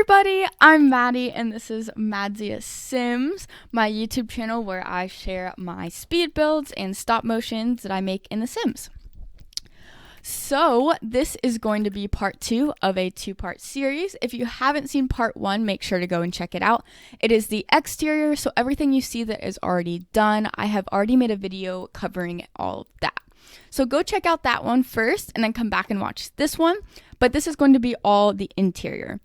everybody, I'm Maddie and this is Madziasims, my YouTube channel where I share my speed builds and stop motions that I make in The Sims. So this is going to be part 2 of a 2-part series. If you haven't seen part 1, make sure to go and check it out. It is the exterior, so everything you see that is already done, I have already made a video covering all of that. So go check out that one first and then come back and watch this one. But this is going to be all the interior.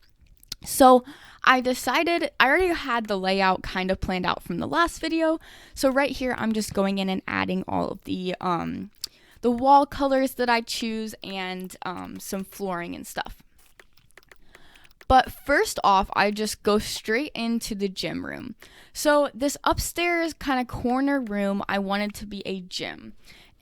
So I decided, I already had the layout kind of planned out from the last video. So right here, I'm just going in and adding all of the wall colors that I choose and some flooring and stuff. But first off, I just go straight into the gym room. So this upstairs kind of corner room, I wanted to be a gym.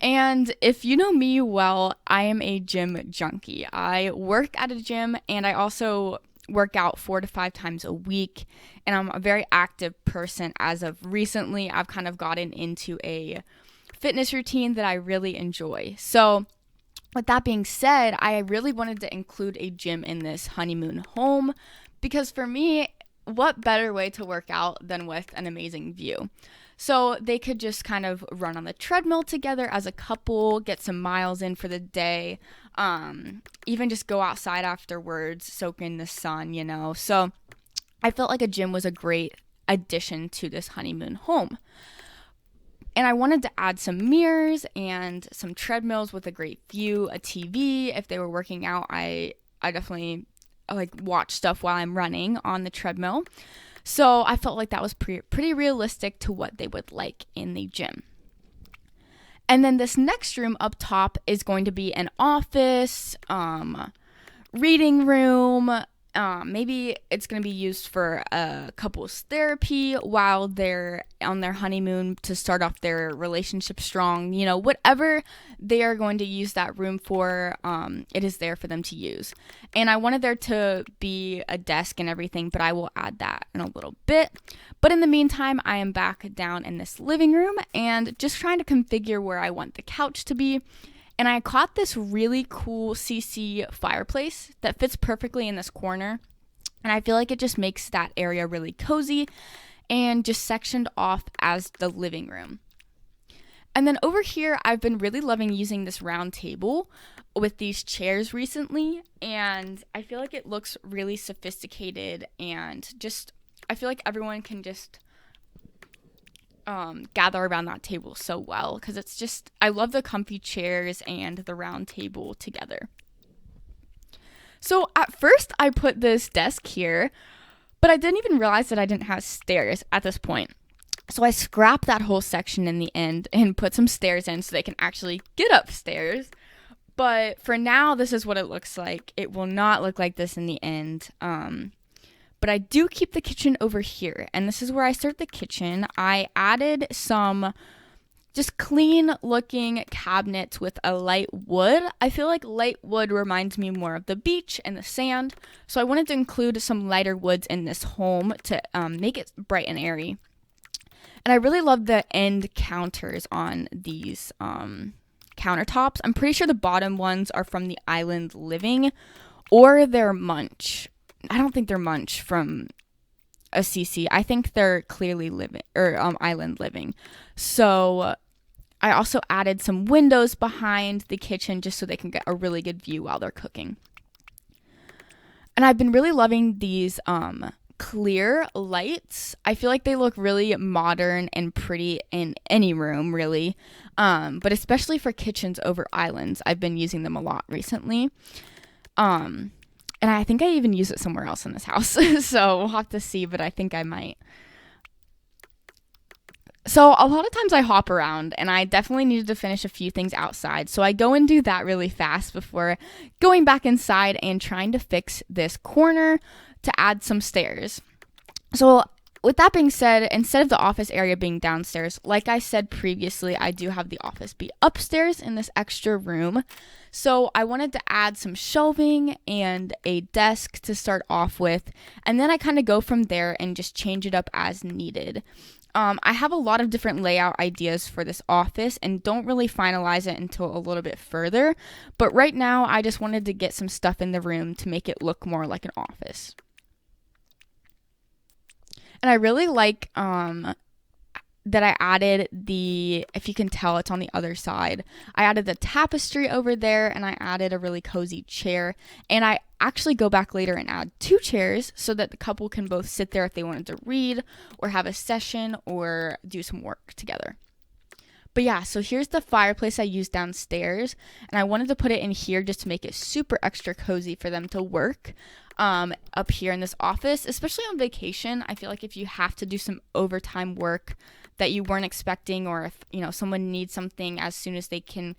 And if you know me well, I am a gym junkie. I work at a gym and I also work out 4 to 5 times a week. And I'm a very active person as of recently. I've kind of gotten into a fitness routine that I really enjoy. So with that being said, I really wanted to include a gym in this honeymoon home because for me, what better way to work out than with an amazing view? So they could just kind of run on the treadmill together as a couple, get some miles in for the day, even just go outside afterwards, soak in the sun, you know. So I felt like a gym was a great addition to this honeymoon home. And I wanted to add some mirrors and some treadmills with a great view, a TV. If they were working out, I definitely watch stuff while I'm running on the treadmill. So I felt like that was pretty realistic to what they would like in the gym. And then this next room up top is going to be an office, reading room. Maybe it's going to be used for a couple's therapy while they're on their honeymoon to start off their relationship strong. You know, whatever they are going to use that room for, it is there for them to use. And I wanted there to be a desk and everything, but I will add that in a little bit. But in the meantime, I am back down in this living room and just trying to configure where I want the couch to be. And I caught this really cool CC fireplace that fits perfectly in this corner. And I feel like it just makes that area really cozy and just sectioned off as the living room. And then over here, I've been really loving using this round table with these chairs recently. And I feel like it looks really sophisticated and just, I feel like everyone can just gather around that table so well because it's just, I love the comfy chairs and the round table together. So at first I put this desk here, but I didn't even realize that I didn't have stairs at this point. So I scrapped that whole section in the end and put some stairs in so they can actually get upstairs. But for now, this is what it looks like. It will not look like this in the end. But I do keep the kitchen over here, and this is where I start the kitchen. I added some just clean looking cabinets with a light wood. I feel like light wood reminds me more of the beach and the sand, so I wanted to include some lighter woods in this home to make it bright and airy. And I really love the end counters on these countertops. I'm pretty sure the bottom ones are from the Island Living or they're Munch. I don't think they're Munch from a CC. I think they're clearly living or Island Living. So I also added some windows behind the kitchen just so they can get a really good view while they're cooking. And I've been really loving these clear lights. I feel like they look really modern and pretty in any room, really. But especially for kitchens over islands, I've been using them a lot recently. And I think I even use it somewhere else in this house. So we'll have to see, but I think I might. So a lot of times I hop around and I definitely needed to finish a few things outside. So I go and do that really fast before going back inside and trying to fix this corner to add some stairs. So with that being said, instead of the office area being downstairs, like I said previously, I do have the office be upstairs in this extra room. So I wanted to add some shelving and a desk to start off with, and then I kind of go from there and just change it up as needed. I have a lot of different layout ideas for this office and don't really finalize it until a little bit further, but right now I just wanted to get some stuff in the room to make it look more like an office. And I really like that I added if you can tell, it's on the other side. I added the tapestry over there, and I added a really cozy chair. And I actually go back later and add 2 chairs so that the couple can both sit there if they wanted to read or have a session or do some work together. But yeah, so here's the fireplace I used downstairs, and I wanted to put it in here just to make it super extra cozy for them to work up here in this office, especially on vacation. I feel like if you have to do some overtime work that you weren't expecting, or if someone needs something as soon as they can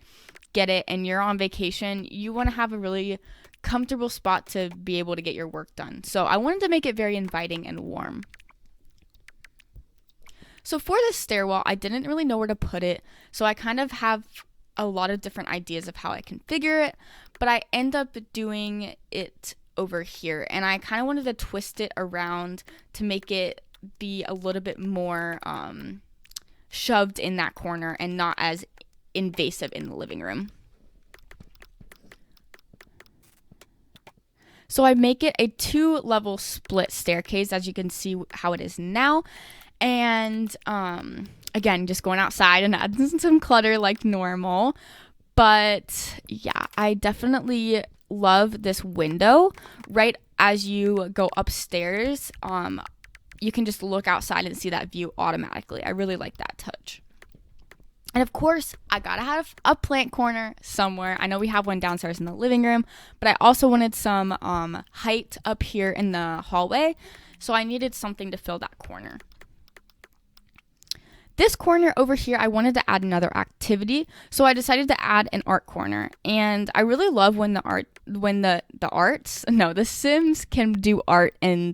get it and you're on vacation, you want to have a really comfortable spot to be able to get your work done. So I wanted to make it very inviting and warm. So for this stairwell, I didn't really know where to put it, so I kind of have a lot of different ideas of how I configure it, but I end up doing it over here, and I kind of wanted to twist it around to make it be a little bit more shoved in that corner and not as invasive in the living room. So I make it a 2-level split staircase, as you can see how it is now. And again, just going outside and adding some clutter like normal. But yeah, I definitely love this window. Right as you go upstairs, you can just look outside and see that view automatically. I really like that touch. And of course, I gotta have a plant corner somewhere. I know we have one downstairs in the living room, but I also wanted some height up here in the hallway, so I needed something to fill that corner. This corner over here, I wanted to add another activity, so I decided to add an art corner. And I really love when the Sims can do art in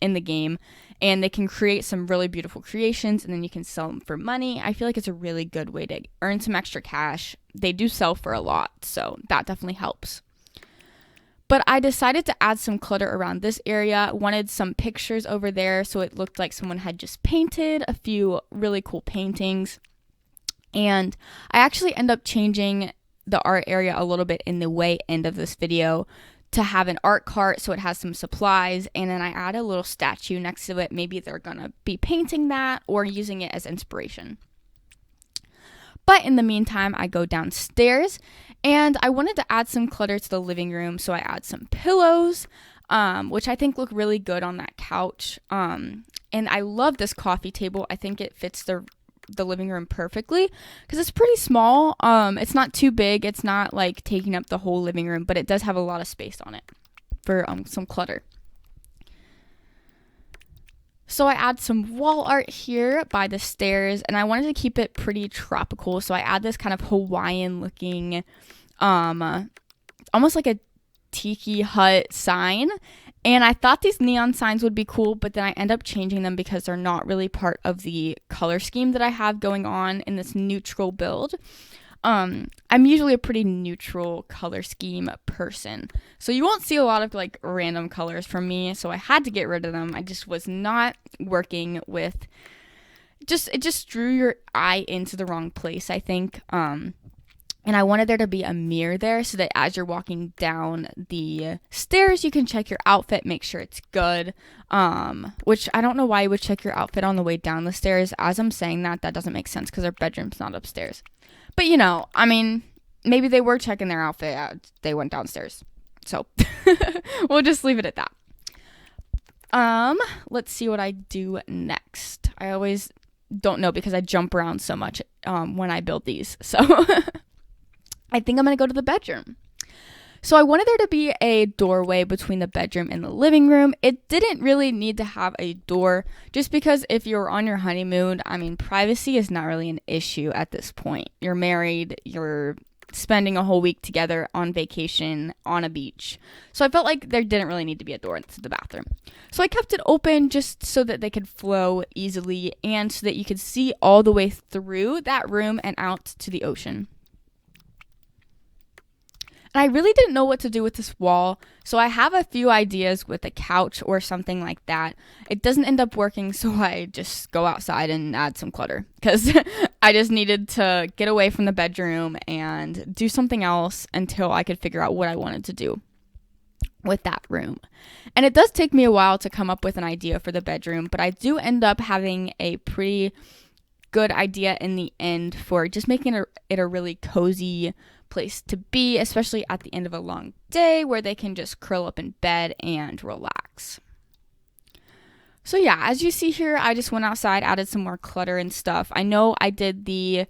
the game, and they can create some really beautiful creations, and then you can sell them for money. I feel like it's a really good way to earn some extra cash. They do sell for a lot, so that definitely helps. But I decided to add some clutter around this area. Wanted some pictures over there so it looked like someone had just painted a few really cool paintings. And I actually end up changing the art area a little bit in the way end of this video to have an art cart so it has some supplies, and then I add a little statue next to it. Maybe they're gonna be painting that or using it as inspiration. But in the meantime, I go downstairs, and I wanted to add some clutter to the living room, so I add some pillows, which I think look really good on that couch. And I love this coffee table. I think it fits the living room perfectly because it's pretty small. It's not too big. It's not like taking up the whole living room, but it does have a lot of space on it for some clutter. So I add some wall art here by the stairs, and I wanted to keep it pretty tropical. So I add this kind of Hawaiian looking, almost like a tiki hut sign. And I thought these neon signs would be cool, but then I end up changing them because they're not really part of the color scheme that I have going on in this neutral build. I'm usually a pretty neutral color scheme person, so you won't see a lot of like random colors from me, so I had to get rid of them. I just was not working with it just drew your eye into the wrong place, I think. And I wanted there to be a mirror there so that as you're walking down the stairs, you can check your outfit, make sure it's good. Which I don't know why you would check your outfit on the way down the stairs. As I'm saying that doesn't make sense because our bedroom's not upstairs. But maybe they were checking their outfit out. They went downstairs. So we'll just leave it at that. Let's see what I do next. I always don't know because I jump around so much when I build these. So I think I'm going to go to the bedroom. So I wanted there to be a doorway between the bedroom and the living room. It didn't really need to have a door just because if you're on your honeymoon, privacy is not really an issue at this point. You're married, you're spending a whole week together on vacation on a beach. So I felt like there didn't really need to be a door to the bathroom. So I kept it open just so that they could flow easily and so that you could see all the way through that room and out to the ocean. And I really didn't know what to do with this wall, so I have a few ideas with a couch or something like that. It doesn't end up working, so I just go outside and add some clutter because I just needed to get away from the bedroom and do something else until I could figure out what I wanted to do. with that room. And it does take me a while to come up with an idea for the bedroom, but I do end up having a pretty good idea in the end for just making it a really cozy place to be, especially at the end of a long day where they can just curl up in bed and relax. So yeah, as you see here, I just went outside, added some more clutter and stuff. I know I did the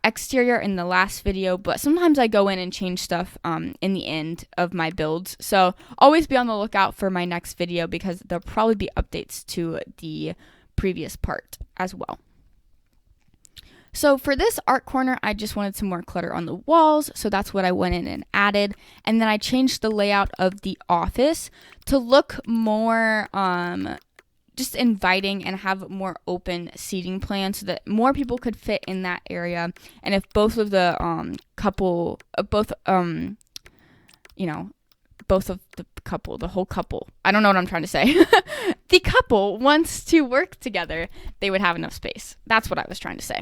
exterior in the last video, but sometimes I go in and change stuff in the end of my builds. So always be on the lookout for my next video because there'll probably be updates to the previous part as well. So for this art corner, I just wanted some more clutter on the walls. So that's what I went in and added. And then I changed the layout of the office to look more just inviting and have more open seating plans so that more people could fit in that area. And if both of the the whole couple, I don't know what I'm trying to say, the couple wants to work together, they would have enough space. That's what I was trying to say.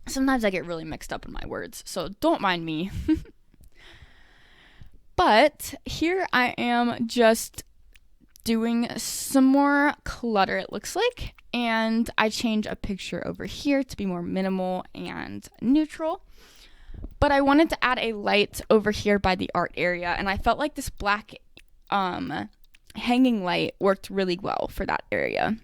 Sometimes I get really mixed up in my words, so don't mind me. But here I am just doing some more clutter, it looks like, and I change a picture over here to be more minimal and neutral. But I wanted to add a light over here by the art area, and I felt like this black hanging light worked really well for that area.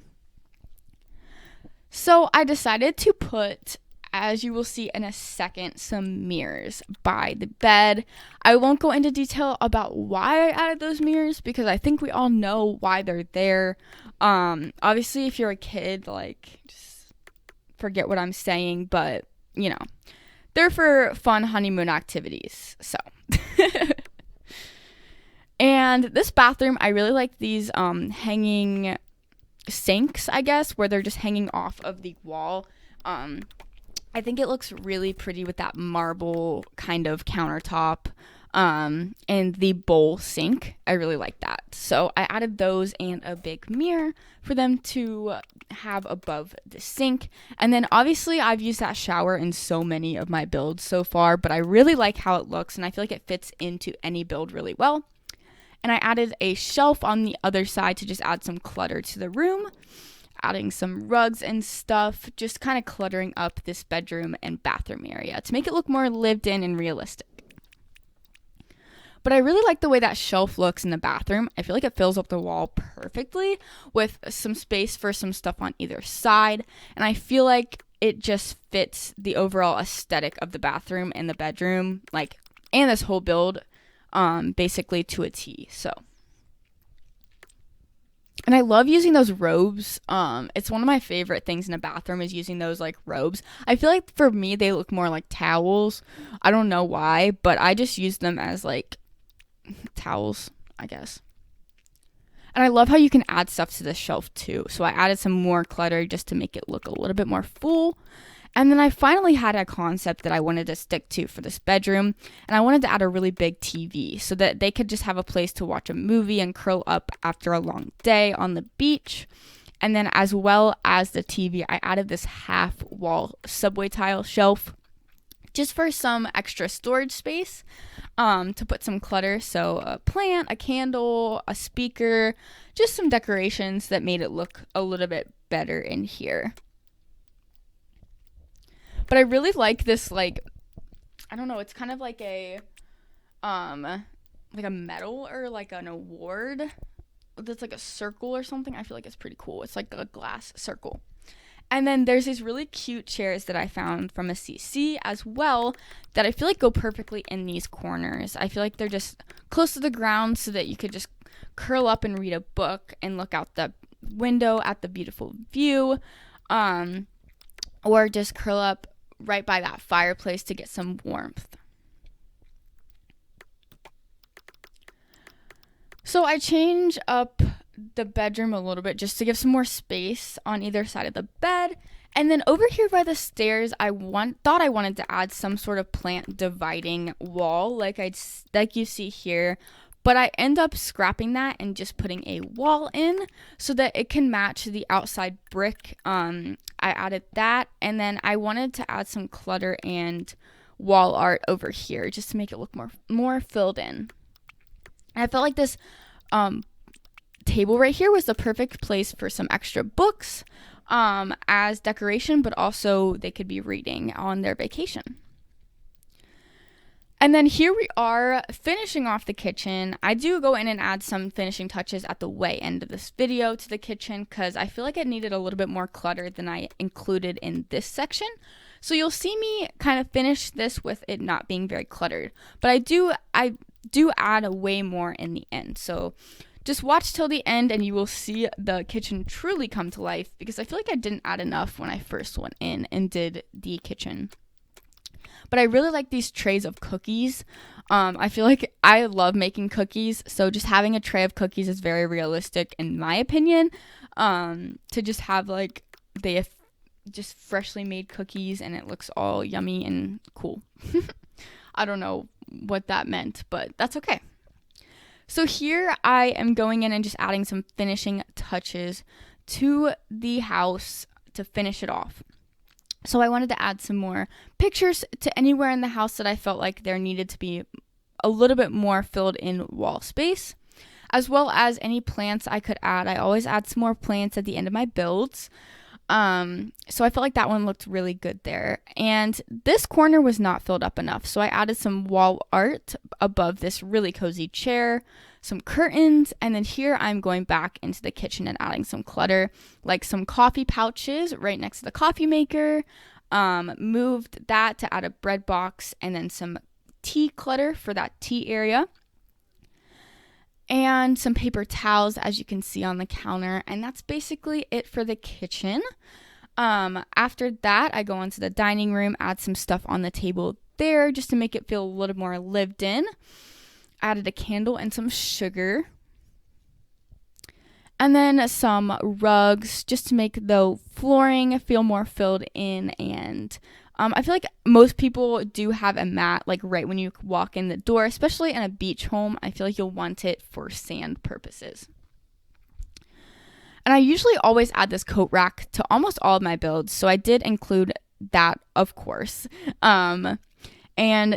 So I decided to put, as you will see in a second, some mirrors by the bed. I won't go into detail about why I added those mirrors because I think we all know why they're there. Obviously, if you're a kid, like, just forget what I'm saying, but, you know, they're for fun honeymoon activities, so. And this bathroom, I really like these hanging sinks, I guess, where they're just hanging off of the wall. I think it looks really pretty with that marble kind of countertop and the bowl sink. I really like that. So I added those and a big mirror for them to have above the sink. And then obviously I've used that shower in so many of my builds so far, but I really like how it looks and I feel like it fits into any build really well. And I added a shelf on the other side to just add some clutter to the room. Adding some rugs and stuff, just kind of cluttering up this bedroom and bathroom area to make it look more lived in and realistic. But I really like the way that shelf looks in the bathroom. I feel like it fills up the wall perfectly with some space for some stuff on either side. And I feel like it just fits the overall aesthetic of the bathroom and the bedroom, like, and this whole build, basically to a T, so. And I love using those robes. It's one of my favorite things in a bathroom is using those like robes. I feel like for me, they look more like towels. I don't know why, but I just use them as like towels, I guess. And I love how you can add stuff to the shelf too. So I added some more clutter just to make it look a little bit more full. And then I finally had a concept that I wanted to stick to for this bedroom. And I wanted to add a really big TV so that they could just have a place to watch a movie and curl up after a long day on the beach. And then as well as the TV, I added this half wall subway tile shelf just for some extra storage space to put some clutter. So a plant, a candle, a speaker, just some decorations that made it look a little bit better in here. But I really like this, like, I don't know, it's kind of like a medal or like an award that's like a circle or something. I feel like it's pretty cool. It's like a glass circle. And then there's these really cute chairs that I found from a CC as well that I feel like go perfectly in these corners. I feel like they're just close to the ground so that you could just curl up and read a book and look out the window at the beautiful view, or just curl up right by that fireplace to get some warmth. So I change up the bedroom a little bit just to give some more space on either side of the bed. And then over here by the stairs, I thought I wanted to add some sort of plant dividing wall like you see here. But I end up scrapping that and just putting a wall in so that it can match the outside brick. I added that, and then I wanted to add some clutter and wall art over here just to make it look more filled in. And I felt like this table right here was the perfect place for some extra books as decoration, but also they could be reading on their vacation. And then here we are finishing off the kitchen. I do go in and add some finishing touches at the way end of this video to the kitchen because I feel like it needed a little bit more clutter than I included in this section. So you'll see me kind of finish this with it not being very cluttered. But I do add a way more in the end. So just watch till the end and you will see the kitchen truly come to life, because I feel like I didn't add enough when I first went in and did the kitchen. But I really like these trays of cookies. I feel like I love making cookies, so just having a tray of cookies is very realistic in my opinion. To just have like they have just freshly made cookies and it looks all yummy and cool. I don't know what that meant, but that's okay. So here I am going in and just adding some finishing touches to the house to finish it off. So I wanted to add some more pictures to anywhere in the house that I felt like there needed to be a little bit more filled in wall space, as well as any plants I could add. I always add some more plants at the end of my builds. So I felt like that one looked really good there. And this corner was not filled up enough. So I added some wall art above this really cozy chair, some curtains, and then here I'm going back into the kitchen and adding some clutter, like some coffee pouches right next to the coffee maker. Moved that to add a bread box, and then some tea clutter for that tea area. And some paper towels, as you can see on the counter. And that's basically it for the kitchen. After that, I go into the dining room, add some stuff on the table there just to make it feel a little more lived in. Added a candle and some sugar. And then some rugs just to make the flooring feel more filled in. And I feel like most people do have a mat like right when you walk in the door, especially in a beach home. I feel like you'll want it for sand purposes. And I usually always add this coat rack to almost all of my builds, so I did include that, of course, and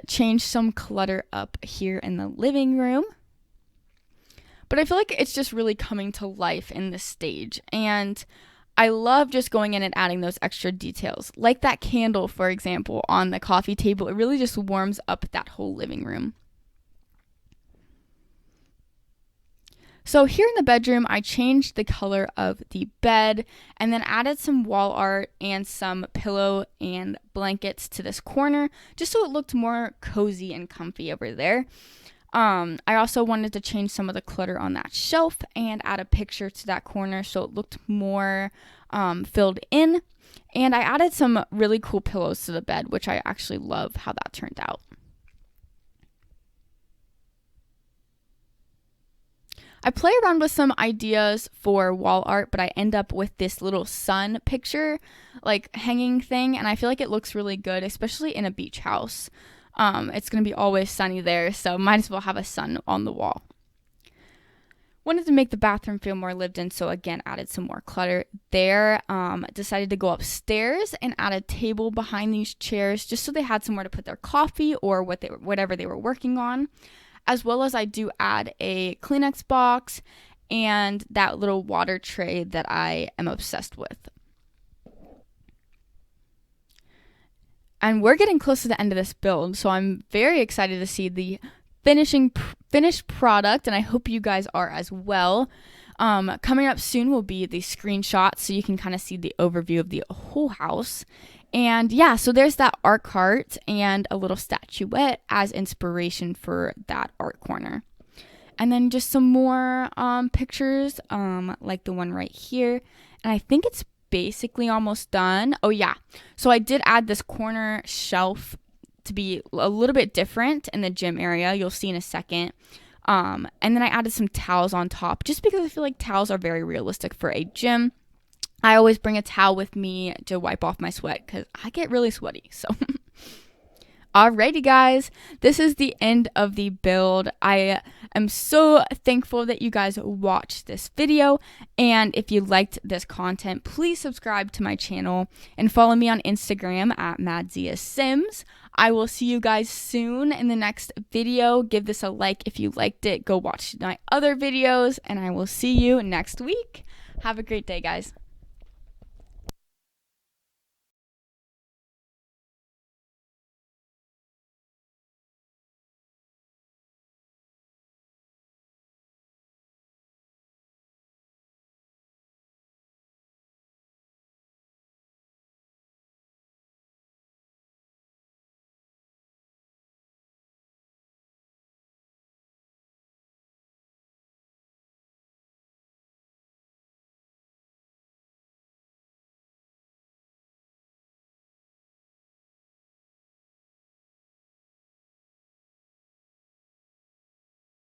change some clutter up here in the living room. But I feel like it's just really coming to life in this stage, and I love just going in and adding those extra details, like that candle, for example, on the coffee table. It really just warms up that whole living room. So here in the bedroom, I changed the color of the bed and then added some wall art and some pillow and blankets to this corner, just so it looked more cozy and comfy over there. I also wanted to change some of the clutter on that shelf and add a picture to that corner so it looked more filled in. And I added some really cool pillows to the bed, which I actually love how that turned out. I play around with some ideas for wall art, but I end up with this little sun picture, like hanging thing, and I feel like it looks really good, especially in a beach house. It's going to be always sunny there, so might as well have a sun on the wall. Wanted to make the bathroom feel more lived in, so again, added some more clutter there. Decided to go upstairs and add a table behind these chairs just so they had somewhere to put their coffee or whatever they were working on. As well as I do add a Kleenex box and that little water tray that I am obsessed with. And we're getting close to the end of this build, so I'm very excited to see the finished product, and I hope you guys are as well. Coming up soon will be the screenshot, so you can kind of see the overview of the whole house. And yeah, so there's that art cart and a little statuette as inspiration for that art corner. And then just some more pictures, like the one right here. And I think it's basically almost done. Oh yeah, so I did add this corner shelf to be a little bit different in the gym area. You'll see in a second. And then I added some towels on top just because I feel like towels are very realistic for a gym. I always bring a towel with me to wipe off my sweat because I get really sweaty. So, alrighty guys, this is the end of the build. I am so thankful that you guys watched this video. And if you liked this content, please subscribe to my channel and follow me on Instagram at Madziasims. I will see you guys soon in the next video. Give this a like if you liked it. Go watch my other videos, and I will see you next week. Have a great day, guys.